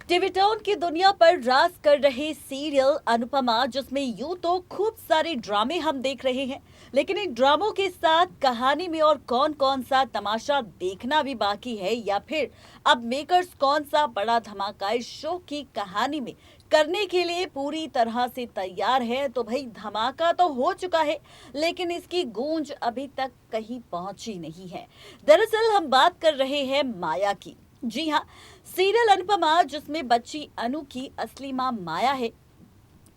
TV town की दुनिया पर राज कर रहे सीरियल अनुपमा, जिसमें यूं तो खूब सारे ड्रामे हम देख रहे हैं, लेकिन इन ड्रामों के साथ कहानी में और कौन कौन सा तमाशा देखना भी बाकी है, या फिर अब मेकर्स कौन सा बड़ा धमाका इस शो की कहानी में करने के लिए पूरी तरह से तैयार है। तो भाई धमाका तो हो चुका है, लेकिन इसकी गूंज अभी तक कहीं पहुंची नहीं है। दरअसल हम बात कर रहे हैं माया की। जी हाँ, सीरियल अनुपमा, जिसमें बच्ची अनु की असली मां माया है,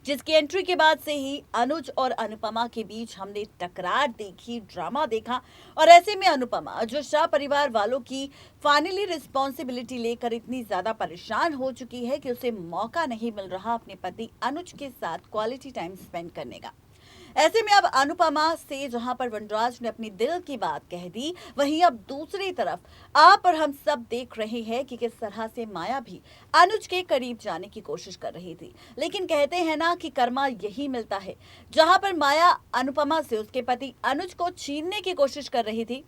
जिसकी एंट्री के बाद से ही अनुज और अनुपमा के बीच हमने टकरार देखी, ड्रामा देखा। और ऐसे में अनुपमा, जो शाह परिवार वालों की फाइनली रिस्पॉन्सिबिलिटी लेकर इतनी ज्यादा परेशान हो चुकी है कि उसे मौका नहीं मिल रहा अपने पति अनुज के साथ क्वालिटी टाइम स्पेंड करने का। ऐसे में अब अनुपमा से जहां पर वनराज ने अपनी दिल की बात कह दी, वहीं अब दूसरी तरफ आप और हम सब देख रहे हैं कि किस तरह से माया भी अनुज के करीब जाने की कोशिश कर रही थी। लेकिन कहते हैं ना कि कर्मा यही मिलता है। जहां पर माया अनुपमा से उसके पति अनुज को छीनने की कोशिश कर रही थी,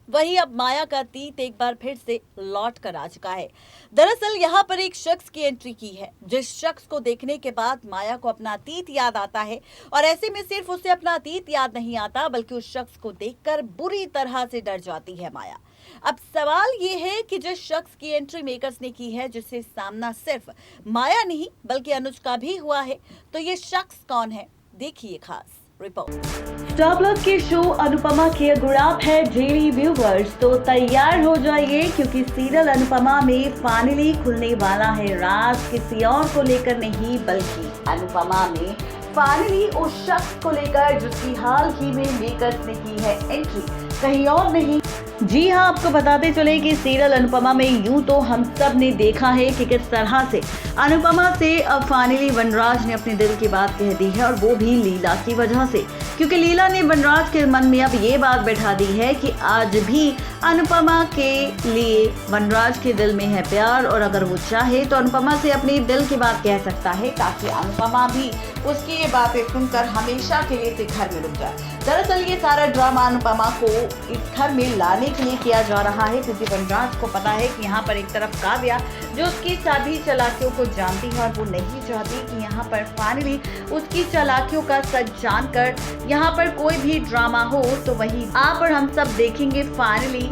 वहीं अब माया का तीत एक बार फिर से लौट कर आ चुका है। दरअसल यहाँ पर एक शख्स की एंट्री की है, जिस शख्स को देखने के बाद माया को अपना अतीत याद आता है। और ऐसे में सिर्फ उसे अपना अतीत याद नहीं आता, बल्कि उस शख्स को देखकर बुरी तरह से डर जाती है माया। अब सवाल ये है कि जिस शख्स की एंट्री मेकर्स ने की है, जिससे सामना सिर्फ माया नहीं बल्कि अनुज का भी हुआ है, तो ये शख्स कौन है, देखिए खास रिपोर्ट। स्टार प्लस के शो अनुपमा के अगर आप है डेली व्यूवर्स, तो तैयार हो जाइए, क्योंकि सीरियल अनुपमा में फाइनली खुलने वाला है राज। किसी और को लेकर नहीं, बल्कि अनुपमा में फाइनली उस शख्स को लेकर जिसकी हाल ही में मेकर्स ने की है एंट्री, कहीं और नहीं। जी हाँ, आपको बताते चले कि सीरियल अनुपमा में यूं तो हम सब ने देखा है कि किस तरह से अनुपमा से अब फाइनली वनराज ने अपने दिल की बात कह दी है, और वो भी लीला की वजह से, क्योंकि लीला ने वनराज के मन में अब ये बात बैठा दी है कि आज भी अनुपमा के लिए वनराज के दिल में है प्यार, और अगर वो चाहे तो अनुपमा से अपनी दिल की बात कह सकता है, ताकि अनुपमा भी उसकी ये बातें सुनकर हमेशा के लिए इस घर में रुक जाए। दरअसल ये सारा ड्रामा अनुपमा को इस घर में लाने के लिए किया जा रहा है, क्योंकि वनराज को पता है कि यहाँ पर एक तरफ काव्या, जो उसकी सभी चालाकियों को जानती है, और वो नहीं चाहती कि यहाँ पर फाइनली उसकी चालाकियों का सच जानकर यहाँ पर कोई भी ड्रामा हो। तो वही आप और हम सब देखेंगे फाइनली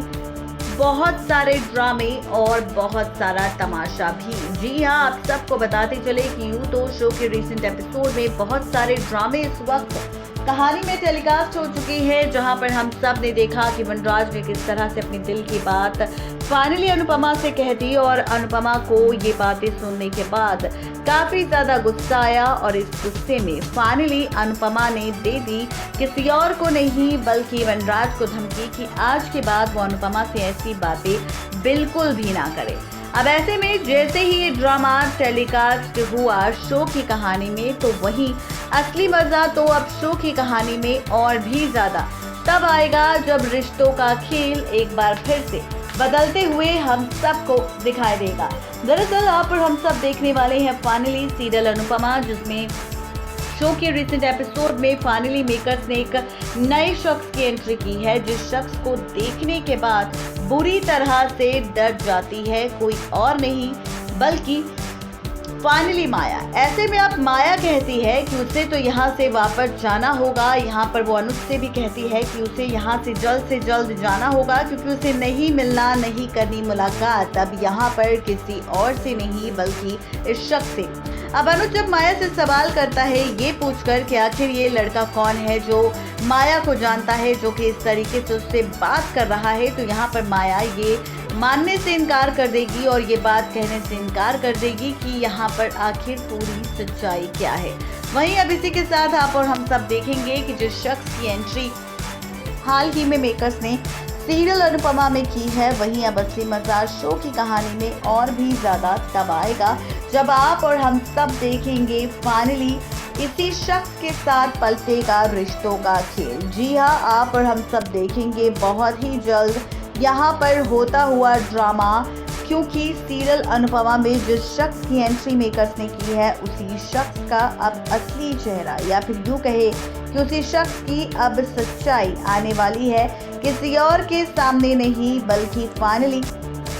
बहुत सारे ड्रामे और बहुत सारा तमाशा भी। जी हाँ, आप सबको बताते चले कि यूं तो शो के रिसेंट एपिसोड में बहुत सारे ड्रामे इस वक्त कहानी में टेलीकास्ट हो चुकी है, जहां पर हम सब ने देखा कि वनराज ने किस तरह से अपनी दिल की बात फाइनली अनुपमा से कह दी, और अनुपमा को ये बातें सुनने के बाद काफी ज्यादा गुस्सा आया, और इस गुस्से में फाइनली अनुपमा ने दे दी किसी और को नहीं बल्कि वनराज को धमकी कि आज के बाद वो अनुपमा से ऐसी बातें बिल्कुल भी ना करे। अब ऐसे में जैसे ही ये ड्रामा टेलीकास्ट हुआ शो की कहानी में, तो वहीं असली मजा तो अब शो की कहानी में और भी ज्यादा तब आएगा जब रिश्तों का खेल एक बार फिर से बदलते हुए हम सबको दिखाई देगा। दरअसल आप और हम सब देखने वाले हैं फाइनली सीरियल अनुपमा, जिसमें शो के रिसेंट एपिसोड में फाइनली मेकर्स ने एक नए शख्स की एंट्री की है, जिस शख्स को देखने के बाद बुरी तरह से डर जाती है कोई और नहीं बल्कि फाइनली माया। ऐसे में अब माया कहती है कि उसे तो यहाँ से वापस जाना होगा। यहाँ पर वो अनुज से भी कहती है कि उसे यहाँ से जल्द जाना होगा, क्योंकि उसे नहीं मिलना, नहीं करनी मुलाकात अब यहाँ पर किसी और से नहीं बल्कि इस शख्स से। अब अनुज जब माया से सवाल करता है ये पूछकर कि आखिर ये लड़का कौन है जो माया को जानता है, जो कि इस तरीके से उससे बात कर रहा है, तो यहाँ पर माया ये मानने से इनकार कर देगी और ये बात कहने से इनकार कर देगी कि यहाँ पर आखिर पूरी सच्चाई क्या है। वहीं अब इसी के साथ आप और हम सब देखेंगे कि जिस शख्स की एंट्री हाल ही में मेकर्स ने सीरियल अनुपमा में की है, वहीं अब असली मजा शो की कहानी में और भी ज्यादा तब आएगा जब आप और हम सब देखेंगे फाइनली इसी शख्स के साथ पलटेगा रिश्तों का खेल। जी हाँ, आप और हम सब देखेंगे बहुत ही जल्द यहाँ पर होता हुआ ड्रामा, क्योंकि सीरियल अनुपमा में जिस शख्स की एंट्री मेकर्स ने की है, उसी शख्स का अब असली चेहरा, या फिर यूँ कहे कि उसी शख्स की अब सच्चाई आने वाली है, किसी और के सामने नहीं बल्कि फाइनली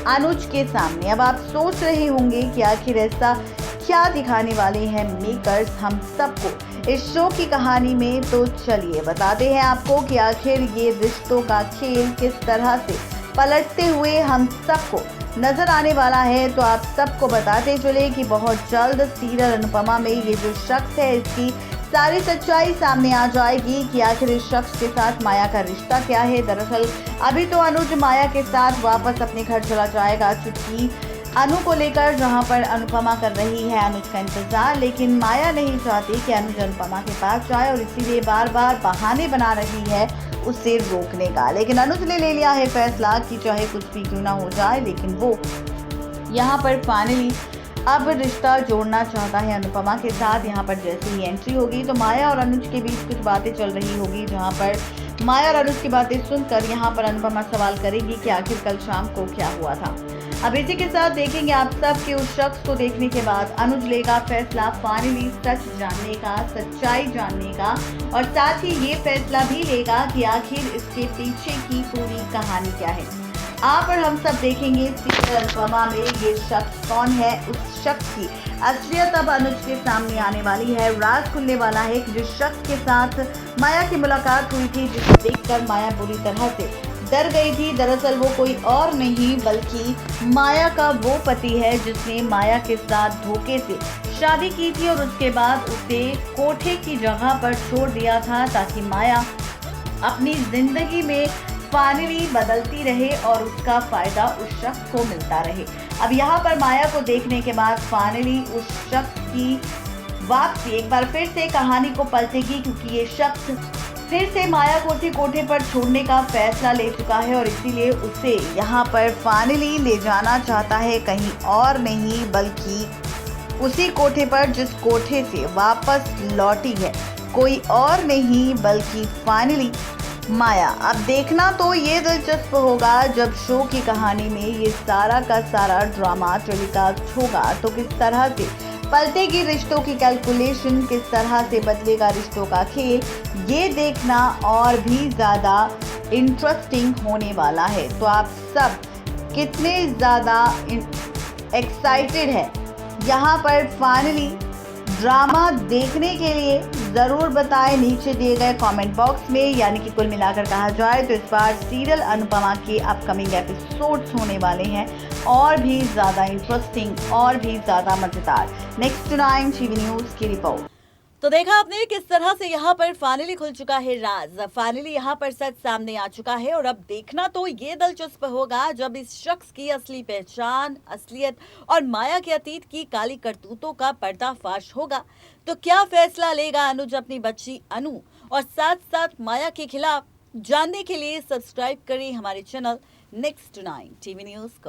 अनुज के सामने। अब आप सोच रहे होंगे कि आखिर ऐसा क्या दिखाने वाले हैं मेकर्स हम सबको इस शो की कहानी में। तो चलिए बताते हैं आपको कि आखिर ये रिश्तों का खेल किस तरह से पलटते हुए हम सबको नजर आने वाला है। तो आप सबको बताते चले कि बहुत जल्द सीरियल अनुपमा में ये जो शख्स है इसकी सारी सच्चाई सामने आ जाएगी कि आखिर इस शख्स के साथ माया का रिश्ता क्या है। दरअसल अभी तो अनुज माया के साथ वापस अपने घर चला जाएगा, चूंकि अनु को लेकर जहां पर अनुपमा कर रही है अनुज का इंतजार, लेकिन माया नहीं चाहती कि अनुज अनुपमा के पास जाए और इसीलिए बार बार बहाने बना रही है उसे रोकने का। लेकिन अनुज ने ले लिया है फैसला कि चाहे कुछ भी क्यों ना हो जाए, लेकिन वो यहाँ पर फाइनली अब रिश्ता जोड़ना चाहता है अनुपमा के साथ। यहाँ पर जैसे ही एंट्री होगी तो माया और अनुज के बीच कुछ बातें चल रही होगी, जहाँ पर माया और अनुज की बातें सुनकर यहाँ पर अनुपमा सवाल करेगी कि आखिर कल शाम को क्या हुआ था। अब इसी के साथ देखेंगे आप सब कि उस शख्स को देखने के बाद अनुज लेगा फैसला फाइनली सच जानने का, सच्चाई जानने का, और साथ ही ये फैसला भी लेगा कि आखिर इसके पीछे की पूरी कहानी क्या है। आप और हम सब देखेंगे सीरियल अनुपमा में ये शख्स कौन है। उस शख्स की असलियत अब अनुज के सामने आने वाली है। राज खुलने वाला है कि जिस शख्स के साथ माया की मुलाकात हुई थी, जिसे देखकर माया बुरी तरह से डर गई थी, दरअसल वो कोई और नहीं बल्कि माया का वो पति है जिसने माया के साथ धोखे से शादी की थी और उसके बाद उसे कोठे की जगह पर छोड़ दिया था ताकि माया अपनी जिंदगी में फाइनली बदलती रहे और उसका फायदा उस शख्स को मिलता रहे। अब यहाँ पर माया को देखने के बाद फाइनली उस शख्स की वापसी एक बार फिर से कहानी को पलटेगी, क्योंकि ये शख्स फिर से माया को उसी कोठे पर छोड़ने का फैसला ले चुका है और इसीलिए उसे यहाँ पर फाइनली ले जाना चाहता है कहीं और नहीं बल्कि उसी कोठे पर जिस कोठे से वापस लौटी है, कोई और नहीं बल्कि फाइनली माया। अब देखना तो ये दिलचस्प होगा जब शो की कहानी में ये सारा का सारा ड्रामा टेलीकास्ट होगा तो किस तरह से पलटेगी रिश्तों की कैलकुलेशन, किस तरह से बदलेगा रिश्तों का खेल, ये देखना और भी ज़्यादा इंटरेस्टिंग होने वाला है। तो आप सब कितने ज़्यादा एक्साइटेड है यहाँ पर फाइनली ड्रामा देखने के लिए ज़रूर बताएं नीचे दिए गए कमेंट बॉक्स में। यानी कि कुल मिलाकर कहा जाए तो इस बार सीरियल अनुपमा के अपकमिंग एपिसोड्स होने वाले हैं और भी ज़्यादा इंटरेस्टिंग और भी ज़्यादा मज़ेदार। नेक्स्ट 9 टीवी न्यूज़ की रिपोर्ट। तो देखा आपने किस तरह से यहाँ पर फाइनली खुल चुका है राज, फाइनली यहाँ पर सच सामने आ चुका है और अब देखना तो ये दिलचस्प होगा जब इस शख्स की असली पहचान, असलियत और माया के अतीत की काली करतूतों का पर्दाफाश होगा। तो क्या फैसला लेगा अनुज अपनी बच्ची अनु और साथ साथ माया के खिलाफ। जानने के लिए सब्सक्राइब करें हमारे चैनल नेक्स्ट 9 टीवी न्यूज़ को।